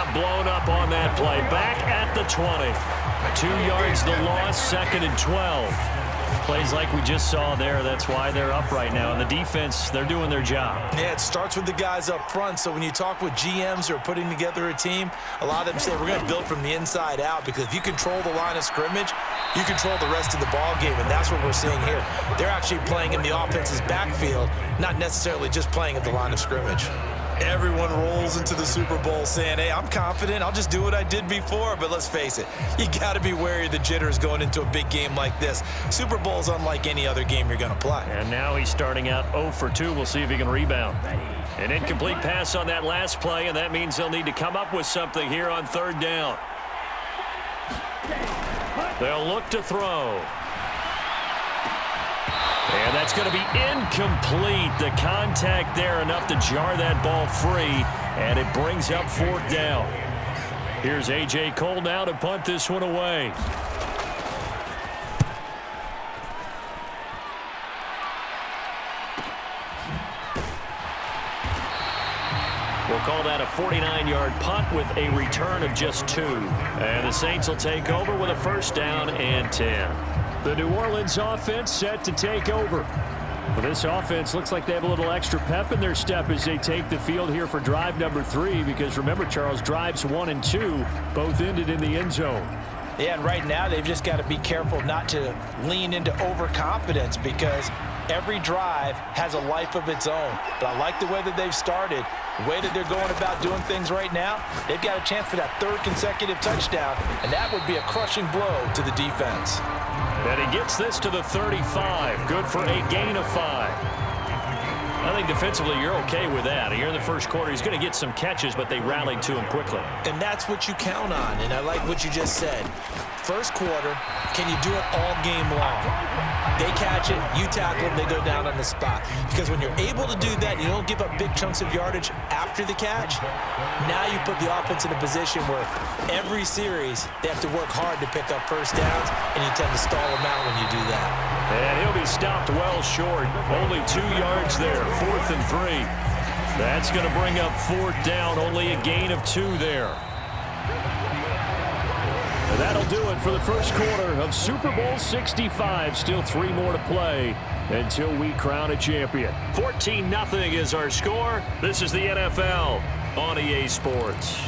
got blown up on that play. Back at the 20. 2 yards the loss, 2nd and 12. Plays like we just saw there. That's why they're up right now. And the defense, they're doing their job. Yeah, it starts with the guys up front. So when you talk with GMs who are putting together a team, a lot of them say we're going to build from the inside out, because if you control the line of scrimmage, you control the rest of the ball game, and that's what we're seeing here. They're actually playing in the offense's backfield, not necessarily just playing at the line of scrimmage. Everyone rolls into the Super Bowl saying, hey, I'm confident. I'll just do what I did before. But let's face it, you got to be wary of the jitters going into a big game like this. Super Bowl is unlike any other game you're going to play. And now he's starting out 0 for 2. We'll see if he can rebound. An incomplete pass on that last play, and that means they'll need to come up with something here on 3rd down. They'll look to throw. And that's going to be incomplete. The contact there enough to jar that ball free, and it brings up 4th down. Here's A.J. Cole now to punt this one away. We'll call that a 49-yard punt with a return of just 2. And the Saints will take over with a 1st down and 10. The New Orleans offense set to take over. Well, this offense looks like they have a little extra pep in their step as they take the field here for drive number 3, because remember, Charles, drives 1 and 2 both ended in the end zone. Yeah, and right now they've just got to be careful not to lean into overconfidence, because every drive has a life of its own. But I like the way that they've started, the way that they're going about doing things right now. They've got a chance for that 3rd consecutive touchdown, and that would be a crushing blow to the defense. And he gets this to the 35. Good for a gain of 5. I think defensively you're okay with that. Here in the first quarter, he's going to get some catches, but they rallied to him quickly. And that's what you count on, and I like what you just said. First quarter, can you do it all game long? They catch it, you tackle them, they go down on the spot. Because when you're able to do that, you don't give up big chunks of yardage after the catch. Now you put the offense in a position where every series they have to work hard to pick up 1st downs, and you tend to stall them out when you do that. And he'll be stopped well short. Only 2 yards there, 4th and 3. That's going to bring up 4th down, only a gain of 2 there. And that'll do it for the first quarter of Super Bowl 65. Still 3 more to play until we crown a champion. 14-0 is our score. This is the NFL on EA Sports.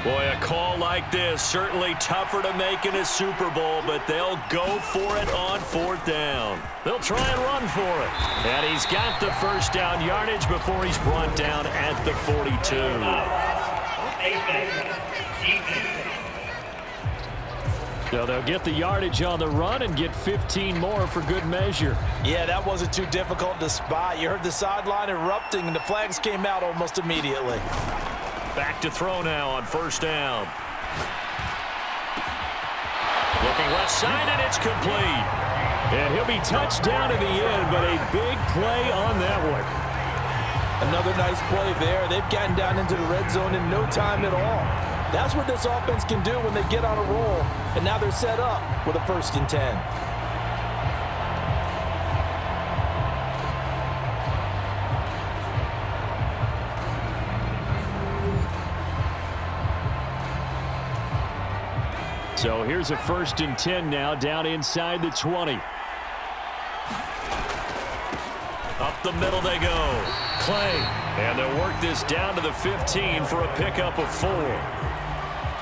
Boy, a call like this, certainly tougher to make in a Super Bowl, but they'll go for it on 4th down. They'll try and run for it. And he's got the 1st down yardage before he's brought down at the 42. So they'll get the yardage on the run and get 15 more for good measure. Yeah, that wasn't too difficult to spot. You heard the sideline erupting, and the flags came out almost immediately. Back to throw now on 1st down. Looking left side, and it's complete. And he'll be touched down in the end, but a big play on that one. Another nice play there. They've gotten down into the red zone in no time at all. That's what this offense can do when they get on a roll, and now they're set up with a 1st and 10. So here's a 1st and 10 now, down inside the 20. Up the middle they go. Clay. And they'll work this down to the 15 for a pickup of 4.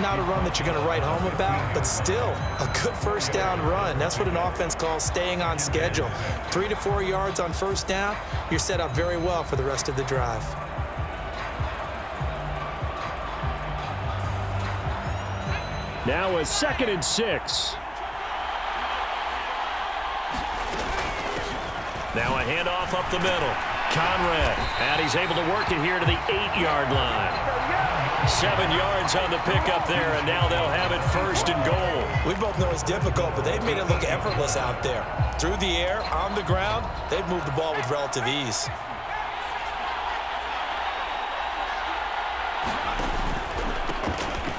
Not a run that you're going to write home about, but still a good 1st down run. That's what an offense calls staying on schedule. 3 to 4 yards on 1st down, you're set up very well for the rest of the drive. Now a 2nd and 6. Now a handoff up the middle. Conrad, and he's able to work it here to the 8-yard line. 7 yards on the pickup there, and now they'll have it 1st and goal. We both know it's difficult, but they've made it look effortless out there. Through the air, on the ground, they've moved the ball with relative ease.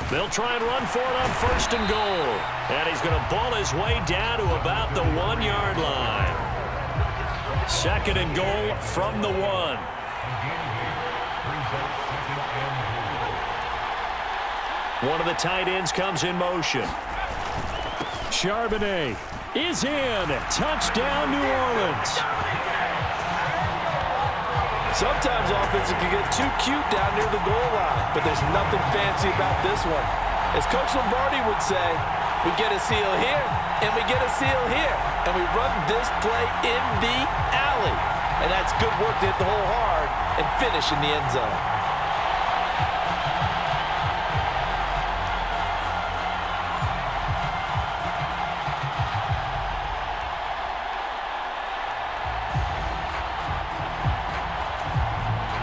They'll try and run for it on 1st and goal. And he's going to ball his way down to about the 1-yard line. Second and goal from the 1. One of the tight ends comes in motion. Charbonnet is in. Touchdown, New Orleans. Sometimes offenses can get too cute down near the goal line, but there's nothing fancy about this one. As Coach Lombardi would say, we get a seal here, and we get a seal here, and we run this play in the alley. And that's good work to hit the hole hard and finish in the end zone.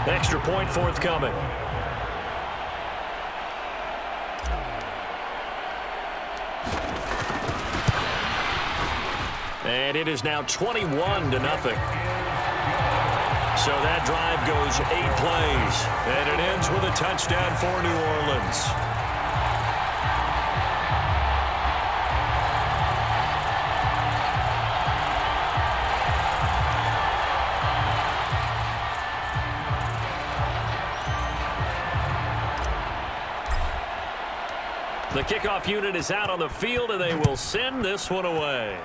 Extra point forthcoming. And it is now 21-0. So that drive goes 8 plays, and it ends with a touchdown for New Orleans. The kickoff unit is out on the field, and they will send this one away.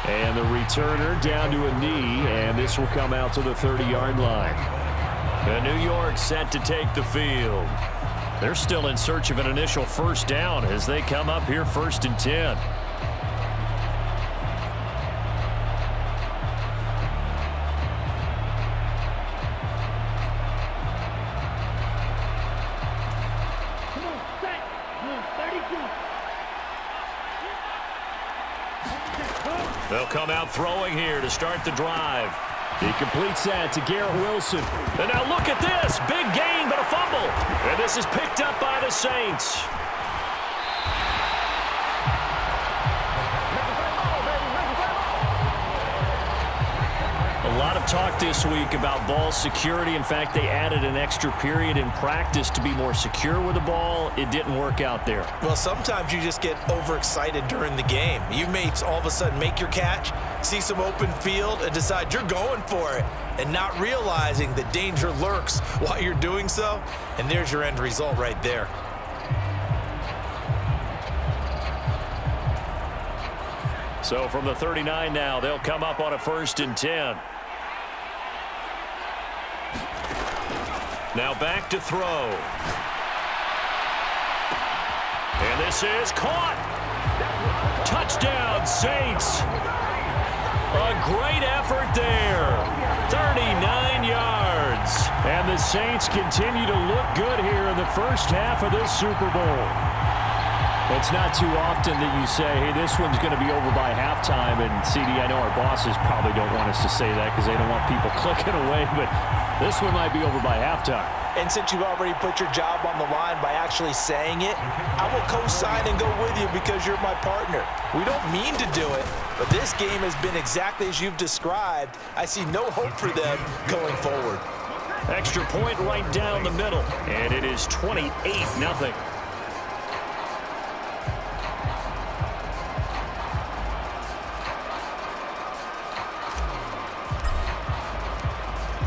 And the returner down to a knee, and this will come out to the 30-yard line. And New York set to take the field. They're still in search of an initial first down as they come up here 1st and 10. They'll come out throwing here to start the drive. He completes that to Garrett Wilson. And now look at this. Big gain, but a fumble. And this is picked up by the Saints. A lot of talk this week about ball security. In fact, they added an extra period in practice to be more secure with the ball. It didn't work out there. Well, sometimes you just get overexcited during the game. You may all of a sudden make your catch, see some open field, and decide you're going for it, and not realizing the danger lurks while you're doing so. And there's your end result right there. So from the 39 now, they'll come up on a 1st and 10. Now back to throw. And this is caught. Touchdown, Saints. A great effort there. 39 yards. And the Saints continue to look good here in the first half of this Super Bowl. It's not too often that you say, hey, this one's going to be over by halftime. And, CD, I know our bosses probably don't want us to say that because they don't want people clicking away. But this one might be over by halftime. And since you've already put your job on the line by actually saying it, I will co-sign and go with you because you're my partner. We don't mean to do it, but this game has been exactly as you've described. I see no hope for them going forward. Extra point right down the middle, and it is 28-0.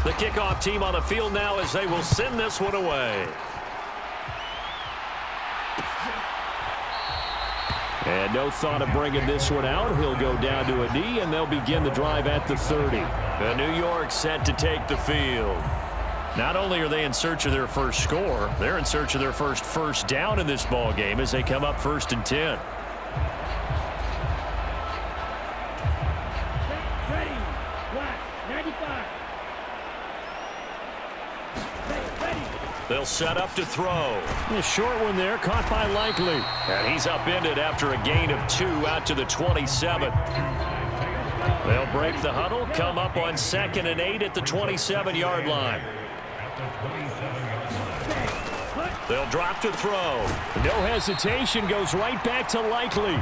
The kickoff team on the field now as they will send this one away. And no thought of bringing this one out. He'll go down to a knee, and they'll begin the drive at the 30. The New York set to take the field. Not only are they in search of their first score, they're in search of their first down in this ball game as they come up 1st and 10. They'll set up to throw. A short one there, caught by Likely. And he's upended after a gain of 2 out to the 27. They'll break the huddle, come up on 2nd and 8 at the 27-yard line. They'll drop to throw. No hesitation, goes right back to Likely.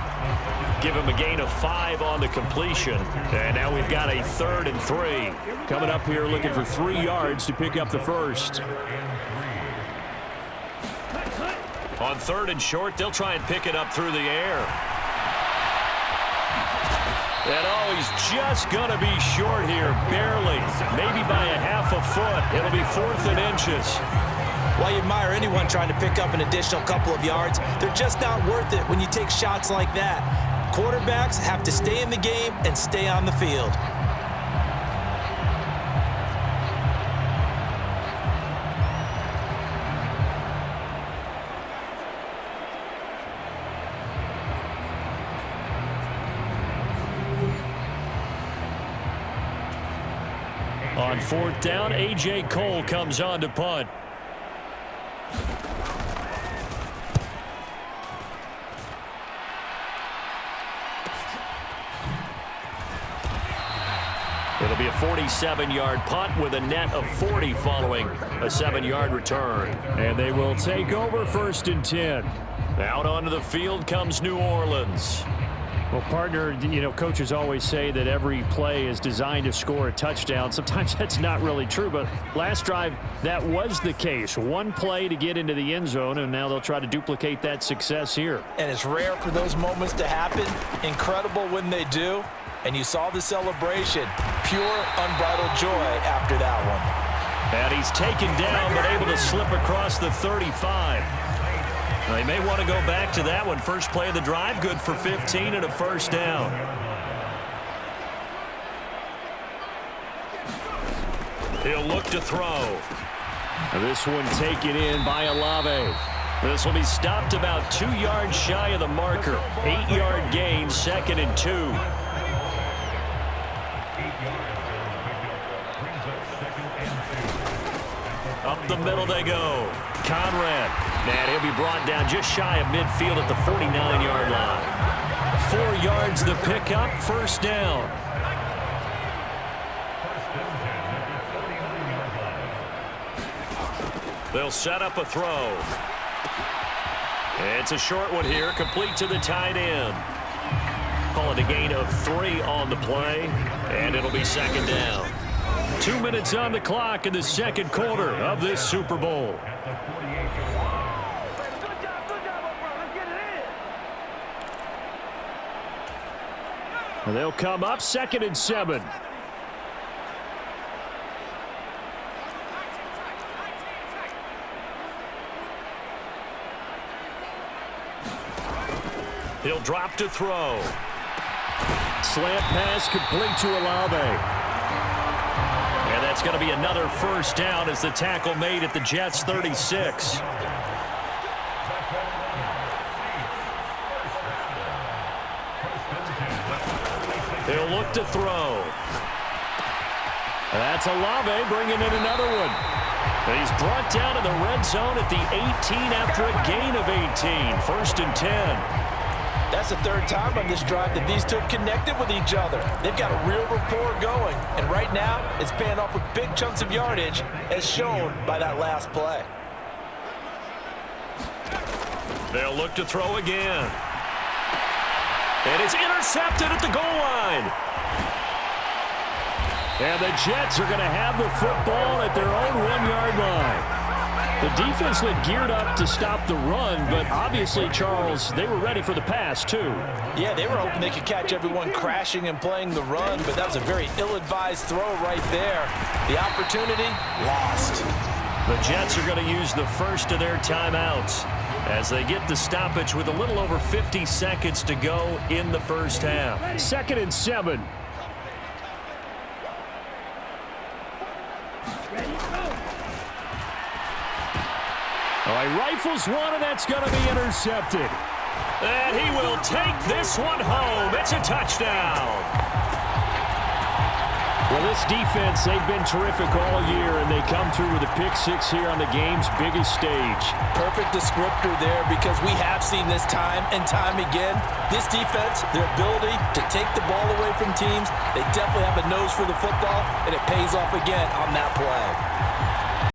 Give him a gain of 5 on the completion. And now we've got a 3rd and 3. Coming up here looking for 3 yards to pick up the first. On 3rd and short, they'll try and pick it up through the air. just going to be short here, barely. Maybe by a half a foot. It'll be 4th and inches. While you admire anyone trying to pick up an additional couple of yards, they're just not worth it when you take shots like that. Quarterbacks have to stay in the game and stay on the field. On 4th down, A.J. Cole comes on to punt. It'll be a 47-yard punt with a net of 40 following a 7-yard return. And they will take over 1st and 10. Out onto the field comes New Orleans. Well, partner, coaches always say that every play is designed to score a touchdown. Sometimes that's not really true, but last drive, that was the case. One play to get into the end zone, and now they'll try to duplicate that success here. And it's rare for those moments to happen. Incredible when they do. And you saw the celebration. Pure, unbridled joy after that one. And he's taken down, but able to slip across the 35. Now, they may want to go back to that one. First play of the drive, good for 15 and a 1st down. He'll look to throw. This one taken in by Olave. This will be stopped about 2 yards shy of the marker. 8-yard gain, 2nd and 2. Up the middle they go. Conrad. And he'll be brought down just shy of midfield at the 49-yard line. 4 yards the pickup, 1st down. They'll set up a throw. It's a short one here, complete to the tight end. Call it a gain of 3 on the play, and it'll be 2nd down. 2 minutes on the clock in the 2nd quarter of this Super Bowl. They'll come up 2nd and 7. He'll drop to throw. Slant pass complete to Olave. And that's going to be another 1st down as the tackle made at the Jets' 36. He'll look to throw. That's Olave bringing in another one. And he's brought down to the red zone at the 18 after a gain of 18. 1st and 10. That's the 3rd time on this drive that these two have connected with each other. They've got a real rapport going. And right now, it's paying off with big chunks of yardage, as shown by that last play. They'll look to throw again. And it's intercepted at the goal line. And the Jets are going to have the football at their own 1-yard line. The defense looked geared up to stop the run, but obviously, Charles, they were ready for the pass, too. Yeah, they were hoping they could catch everyone crashing and playing the run, but that was a very ill-advised throw right there. The opportunity, lost. The Jets are going to use the first of their timeouts as they get the stoppage with a little over 50 seconds to go in the 1st half. 2nd and 7. All right, rifles one, and that's going to be intercepted. And he will take this one home. It's a touchdown. Well, this defense, they've been terrific all year, and they come through with a pick-6 here on the game's biggest stage. Perfect descriptor there, because we have seen this time and time again. This defense, their ability to take the ball away from teams, they definitely have a nose for the football, and it pays off again on that play.